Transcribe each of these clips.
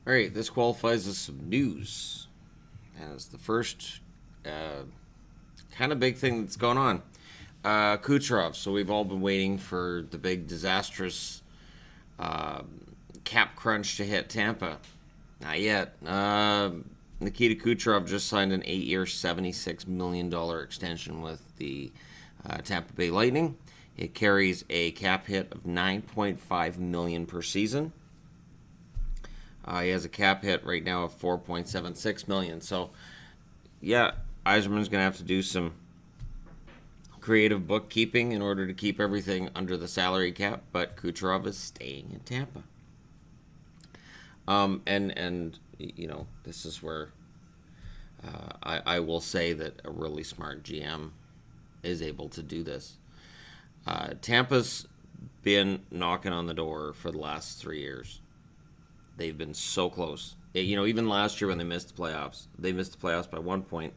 All right, this qualifies as some news. As the first kind of big thing that's going on. Kucherov. So we've all been waiting for the big disastrous uh, cap crunch to hit Tampa. Not yet. Nikita Kucherov just signed an 8-year, $76 million extension with the Tampa Bay Lightning. It carries a cap hit of $9.5 million per season. He has a cap hit right now of $4.76 million. So, yeah, Yzerman's going to have to do some creative bookkeeping in order to keep everything under the salary cap, but Kucherov is staying in Tampa. And you know, this is where I will say that a really smart GM is able to do this. Tampa's been knocking on the door for the last 3 years. They've been so close. You know, even last year when they missed the playoffs, by 1 point,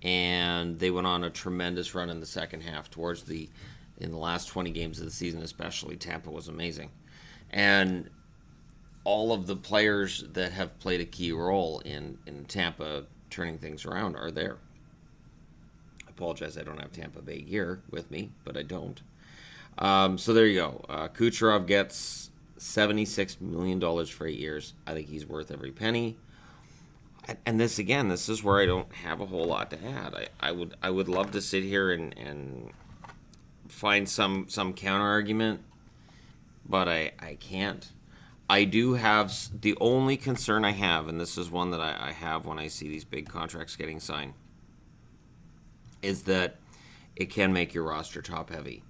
and they went on a tremendous run in the second half. In the last 20 games of the season, especially, Tampa was amazing, and all of the players that have played a key role in Tampa turning things around are there. I apologize, I don't have Tampa Bay here with me, but I don't. So there you go. Kucherov gets $76 million for 8 years. I think he's worth every penny. And this is where I don't have a whole lot to add. I would love to sit here and find some counter argument, but I can't. I do have the only concern I have, and this is one that I have when I see these big contracts getting signed, is that it can make your roster top heavy.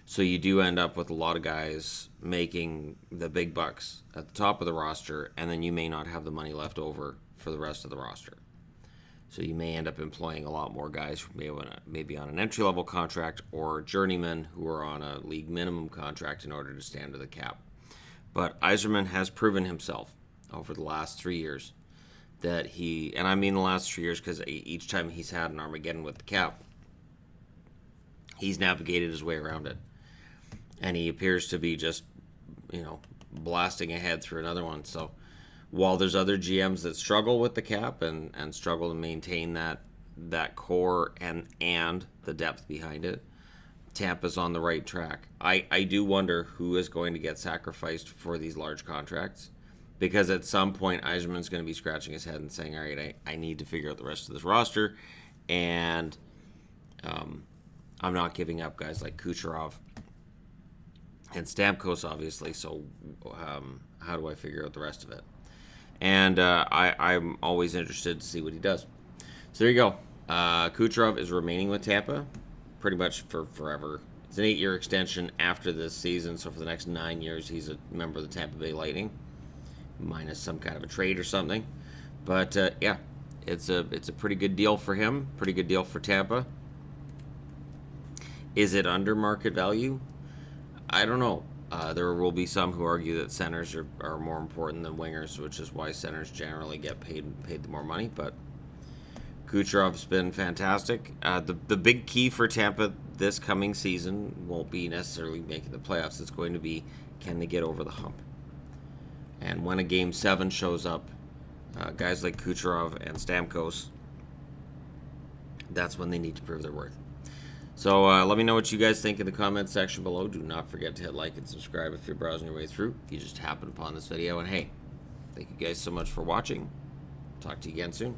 So you do end up with a lot of guys making the big bucks at the top of the roster, and then you may not have the money left over for the rest of the roster. So you may end up employing a lot more guys who maybe on an entry-level contract or journeymen who are on a league minimum contract in order to stay under the cap. But Yzerman has proven himself over the last 3 years that and I mean the last 3 years because each time he's had an Armageddon with the cap, he's navigated his way around it. And he appears to be just, blasting ahead through another one. So while there's other GMs that struggle with the cap and struggle to maintain that core and the depth behind it, Tampa's on the right track. I do wonder who is going to get sacrificed for these large contracts, because at some point Yzerman's going to be scratching his head and saying, all right, I need to figure out the rest of this roster, and I'm not giving up guys like Kucherov and Stamkos, obviously, so how do I figure out the rest of it? And I'm always interested to see what he does. So there you go. Kucherov is remaining with Tampa pretty much for forever. It's an 8-year extension after this season, so for the next 9 years he's a member of the Tampa Bay Lightning, minus some kind of a trade or something. But yeah, it's a pretty good deal for him, pretty good deal for Tampa. Is it under market value? I don't know. There will be some who argue that centers are more important than wingers, which is why centers generally get paid the more money. But Kucherov's been fantastic. The big key for Tampa this coming season won't be necessarily making the playoffs. It's going to be, can they get over the hump? And when a Game 7 shows up, guys like Kucherov and Stamkos, that's when they need to prove their worth. So let me know what you guys think in the comments section below. Do not forget to hit like and subscribe if you're browsing your way through. You just happened upon this video. And hey, thank you guys so much for watching. Talk to you again soon.